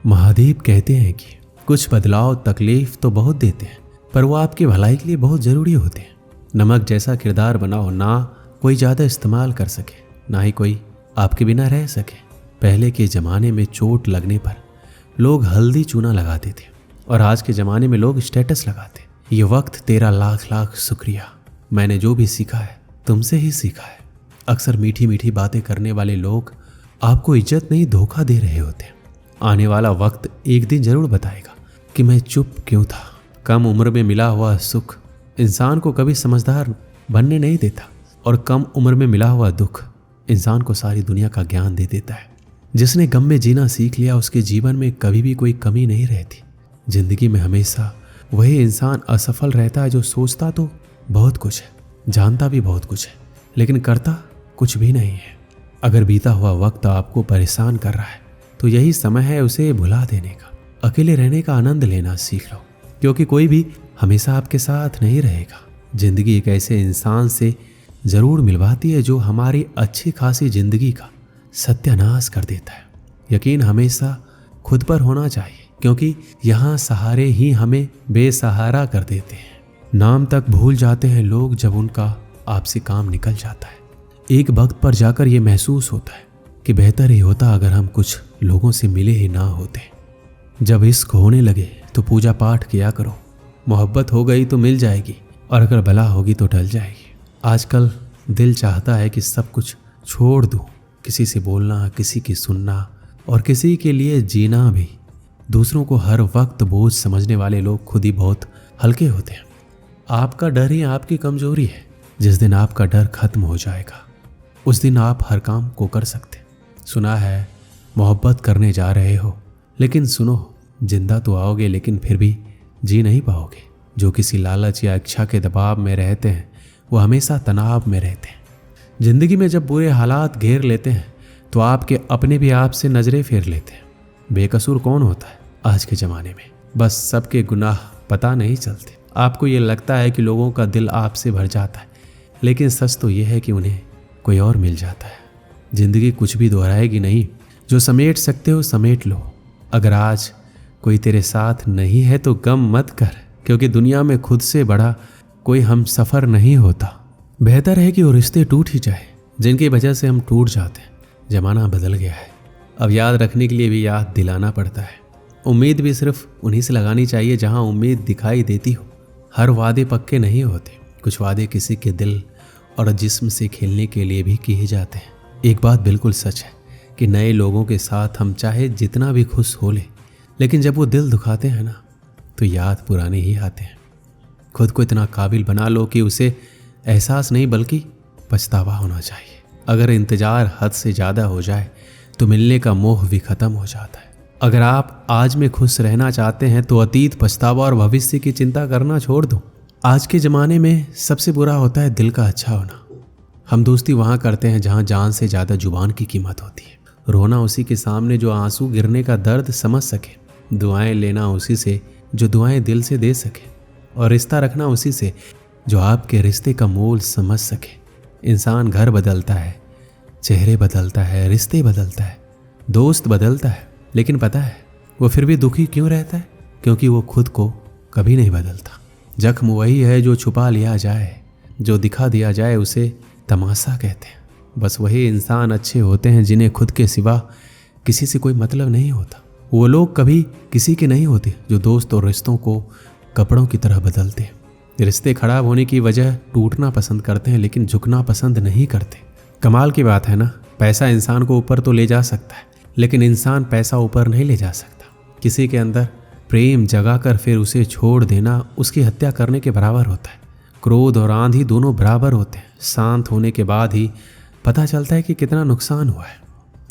महादेव कहते हैं कि कुछ बदलाव तकलीफ तो बहुत देते हैं, पर वो आपकी भलाई के लिए बहुत ज़रूरी होते हैं। नमक जैसा किरदार बनाओ, ना कोई ज़्यादा इस्तेमाल कर सके, ना ही कोई आपके बिना रह सके। पहले के ज़माने में चोट लगने पर लोग हल्दी चूना लगाते थे और आज के ज़माने में लोग स्टेटस लगाते। ये वक्त तेरा लाख लाख शुक्रिया। मैंने जो भी सीखा है तुमसे ही सीखा है। अक्सर मीठी मीठी बातें करने वाले लोग आपको इज्जत नहीं धोखा दे रहे होते। आने वाला वक्त एक दिन जरूर बताएगा कि मैं चुप क्यों था। कम उम्र में मिला हुआ सुख इंसान को कभी समझदार बनने नहीं देता और कम उम्र में मिला हुआ दुख इंसान को सारी दुनिया का ज्ञान दे देता है। जिसने गम में जीना सीख लिया उसके जीवन में कभी भी कोई कमी नहीं रहती। जिंदगी में हमेशा वही इंसान असफल रहता है जो सोचता तो बहुत कुछ है, जानता भी बहुत कुछ है, लेकिन करता कुछ भी नहीं है। अगर बीता हुआ वक्त आपको परेशान कर रहा है तो यही समय है उसे भुला देने का। अकेले रहने का आनंद लेना सीख लो, क्योंकि कोई भी हमेशा आपके साथ नहीं रहेगा। जिंदगी एक ऐसे इंसान से ज़रूर मिलवाती है जो हमारी अच्छी खासी जिंदगी का सत्यानाश कर देता है। यकीन हमेशा खुद पर होना चाहिए, क्योंकि यहाँ सहारे ही हमें बेसहारा कर देते हैं। नाम तक भूल जाते हैं लोग जब उनका आपसे काम निकल जाता है। एक वक्त पर जाकर ये महसूस होता है कि बेहतर ही होता अगर हम कुछ लोगों से मिले ही ना होते। जब इश्क होने लगे तो पूजा पाठ किया करो। मोहब्बत हो गई तो मिल जाएगी, और अगर बला होगी तो टल जाएगी। आजकल दिल चाहता है कि सब कुछ छोड़ दूँ, किसी से बोलना, किसी की सुनना और किसी के लिए जीना भी। दूसरों को हर वक्त बोझ समझने वाले लोग खुद ही बहुत हल्के होते हैं। आपका डर ही आपकी कमजोरी है। जिस दिन आपका डर खत्म हो जाएगा उस दिन आप हर काम को कर सकते। सुना है मोहब्बत करने जा रहे हो, लेकिन सुनो, जिंदा तो आओगे लेकिन फिर भी जी नहीं पाओगे। जो किसी लालच या इच्छा के दबाव में रहते हैं वो हमेशा तनाव में रहते हैं। जिंदगी में जब बुरे हालात घेर लेते हैं तो आपके अपने भी आपसे नजरें फेर लेते हैं। बेकसूर कौन होता है आज के ज़माने में? बस सबके गुनाह पता नहीं चलते। आपको ये लगता है कि लोगों का दिल आपसे भर जाता है, लेकिन सच तो ये है कि उन्हें कोई और मिल जाता है। जिंदगी कुछ भी दोहराएगी नहीं। जो समेट सकते हो समेट लो। अगर आज कोई तेरे साथ नहीं है तो गम मत कर, क्योंकि दुनिया में खुद से बड़ा कोई हम सफ़र नहीं होता। बेहतर है कि वो रिश्ते टूट ही जाए जिनकी वजह से हम टूट जाते हैं। ज़माना बदल गया है, अब याद रखने के लिए भी याद दिलाना पड़ता है। उम्मीद भी सिर्फ उन्हीं से लगानी चाहिए जहाँ उम्मीद दिखाई देती हो। हर वादे पक्के नहीं होते। कुछ वादे किसी के दिल और जिस्म से खेलने के लिए भी किए जाते हैं। एक बात बिल्कुल सच है कि नए लोगों के साथ हम चाहे जितना भी खुश हो ले, लेकिन जब वो दिल दुखाते हैं ना तो याद पुराने ही आते हैं। खुद को इतना काबिल बना लो कि उसे एहसास नहीं बल्कि पछतावा होना चाहिए। अगर इंतज़ार हद से ज़्यादा हो जाए तो मिलने का मोह भी ख़त्म हो जाता है। अगर आप आज में खुश रहना चाहते हैं तो अतीत, पछतावा और भविष्य की चिंता करना छोड़ दो। आज के ज़माने में सबसे बुरा होता है दिल का अच्छा होना। हम दोस्ती वहाँ करते हैं जहाँ जान से ज़्यादा जुबान की कीमत होती है। रोना उसी के सामने जो आंसू गिरने का दर्द समझ सके। दुआएं लेना उसी से जो दुआएं दिल से दे सके। और रिश्ता रखना उसी से जो आपके रिश्ते का मोल समझ सके। इंसान घर बदलता है, चेहरे बदलता है, रिश्ते बदलता है, दोस्त बदलता है, लेकिन पता है वो फिर भी दुखी क्यों रहता है? क्योंकि वो खुद को कभी नहीं बदलता। जख्म वही है जो छुपा लिया जाए, जो दिखा दिया जाए उसे तमाशा कहते हैं। बस वही इंसान अच्छे होते हैं जिन्हें खुद के सिवा किसी से कोई मतलब नहीं होता। वो लोग कभी किसी के नहीं होते जो दोस्त और रिश्तों को कपड़ों की तरह बदलते हैं। रिश्ते खराब होने की वजह टूटना पसंद करते हैं, लेकिन झुकना पसंद नहीं करते। कमाल की बात है ना, पैसा इंसान को ऊपर तो ले जा सकता है, लेकिन इंसान पैसा ऊपर नहीं ले जा सकता। किसी के अंदर प्रेम जगाकर फिर उसे छोड़ देना उसकी हत्या करने के बराबर होता है। क्रोध और आंधी दोनों बराबर होते हैं। शांत होने के बाद ही पता चलता है कि कितना नुकसान हुआ है।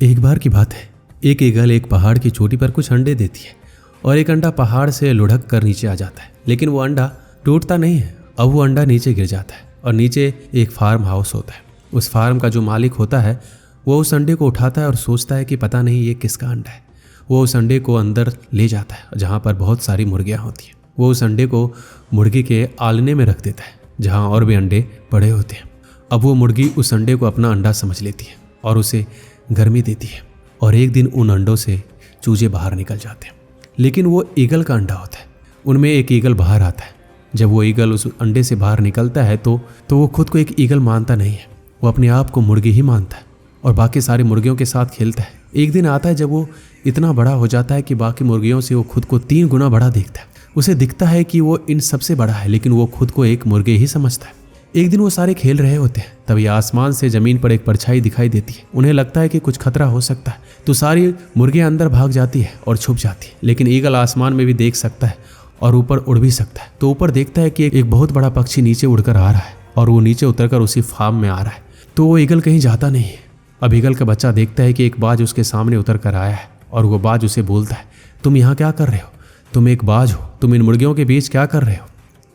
एक बार की बात है, एक ईगल एक पहाड़ की चोटी पर कुछ अंडे देती है और एक अंडा पहाड़ से लुढ़क कर नीचे आ जाता है, लेकिन वो अंडा टूटता नहीं है। अब वो अंडा नीचे गिर जाता है और नीचे एक फार्म हाउस होता है। उस फार्म का जो मालिक होता है वो उस अंडे को उठाता है और सोचता है कि पता नहीं ये किसका अंडा है। वो उस अंडे को अंदर ले जाता है जहाँ पर बहुत सारी मुर्गियाँ होती हैं। वो उस अंडे को मुर्गी के आलने में रख देता है जहाँ और भी अंडे पड़े होते हैं। अब वो मुर्गी उस अंडे को अपना अंडा समझ लेती है और उसे गर्मी देती है, और एक दिन उन अंडों से चूजे बाहर निकल जाते हैं। लेकिन वो ईगल का अंडा होता है, उनमें एक ईगल बाहर आता है। जब वो ईगल उस अंडे से बाहर निकलता है तो वो खुद को एक ईगल मानता नहीं है, वो अपने आप को मुर्गी ही मानता है और बाकी सारी मुर्गियों के साथ खेलता है। एक दिन आता है जब वो इतना बड़ा हो जाता है कि बाकी मुर्गियों से वो खुद को 3 गुना बड़ा दिखता है। उसे दिखता है कि वो इन सबसे बड़ा है, लेकिन वो खुद को एक मुर्गे ही समझता है। एक दिन वो सारे खेल रहे होते हैं, तभी आसमान से जमीन पर एक परछाई दिखाई देती है। उन्हें लगता है कि कुछ खतरा हो सकता है, तो सारी मुर्गियां अंदर भाग जाती है और छुप जाती है। लेकिन ईगल आसमान में भी देख सकता है और ऊपर उड़ भी सकता है। तो ऊपर देखता है कि एक बहुत बड़ा पक्षी नीचे उड़कर आ रहा है और वो नीचे उतरकर उसी फार्म में आ रहा है। तो वो ईगल कहीं जाता नहीं है। अब ईगल का बच्चा देखता है कि एक बाज उसके सामने उतर कर आया है और वो बाज उसे बोलता है, तुम यहाँ क्या कर रहे हो? तुम एक बाज हो, तुम इन मुर्गियों के बीच क्या कर रहे हो?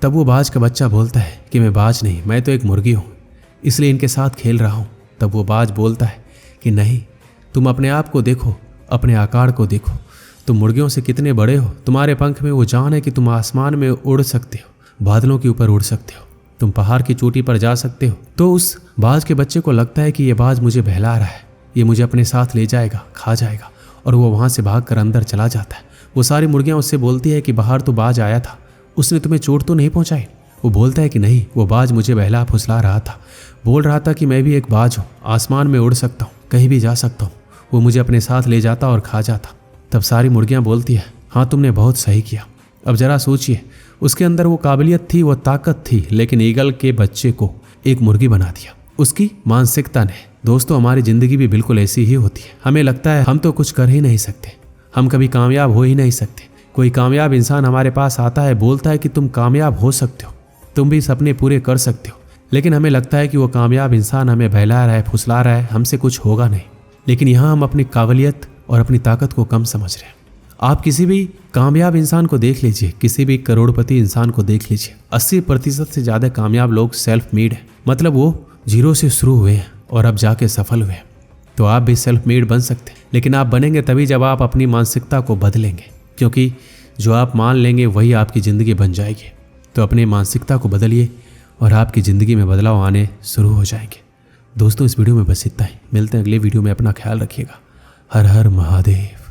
तब वो बाज का बच्चा बोलता है कि मैं बाज नहीं, मैं तो एक मुर्गी हूँ, इसलिए इनके साथ खेल रहा हूँ। तब वो बाज बोलता है कि नहीं, तुम अपने आप को देखो, अपने आकार को देखो, तुम मुर्गियों से कितने बड़े हो। तुम्हारे पंख में वो जान है कि तुम आसमान में उड़ सकते हो, बादलों के ऊपर उड़ सकते हो, तुम पहाड़ की चोटी पर जा सकते हो। तो उस बाज के बच्चे को लगता है कि ये बाज मुझे बहला रहा है, ये मुझे अपने साथ ले जाएगा, खा जाएगा, और वो वहाँ से भागकर अंदर चला जाता है। वो सारी मुर्गियाँ उससे बोलती है कि बाहर तो बाज आया था, उसने तुम्हें चोट तो नहीं पहुँचाई? वो बोलता है कि नहीं, वो बाज मुझे बहला फुसला रहा था, बोल रहा था कि मैं भी एक बाज हूँ, आसमान में उड़ सकता हूँ, कहीं भी जा सकता हूँ, वो मुझे अपने साथ ले जाता और खा जाता। तब सारी मुर्गियाँ बोलती है, हाँ तुमने बहुत सही किया। अब जरा सोचिए, उसके अंदर वो काबिलियत थी, वो ताकत थी, लेकिन ईगल के बच्चे को एक मुर्गी बना दिया उसकी मानसिकता ने। दोस्तों, हमारी ज़िंदगी भी बिल्कुल ऐसी ही होती है। हमें लगता है हम तो कुछ कर ही नहीं सकते, हम कभी कामयाब हो ही नहीं सकते। कोई कामयाब इंसान हमारे पास आता है, बोलता है कि तुम कामयाब हो सकते हो, तुम भी सपने पूरे कर सकते हो, लेकिन हमें लगता है कि वो कामयाब इंसान हमें बहला रहा है, फुसला रहा है, हमसे कुछ होगा नहीं। लेकिन यहाँ हम अपनी काबिलियत और अपनी ताकत को कम समझ रहे हैं। आप किसी भी कामयाब इंसान को देख लीजिए, किसी भी करोड़पति इंसान को देख लीजिए, 80% से ज़्यादा कामयाब लोग सेल्फ मेड हैं, मतलब वो 0 से शुरू हुए हैं और अब जाके सफल हुए हैं। तो आप भी सेल्फ मेड बन सकते हैं, लेकिन आप बनेंगे तभी जब आप अपनी मानसिकता को बदलेंगे, क्योंकि जो आप मान लेंगे वही आपकी ज़िंदगी बन जाएगी। तो अपनी मानसिकता को बदलिए और आपकी ज़िंदगी में बदलाव आने शुरू हो जाएंगे। दोस्तों, इस वीडियो में बस इतना ही। मिलते हैं अगले वीडियो में। अपना ख्याल रखिएगा। हर हर महादेव।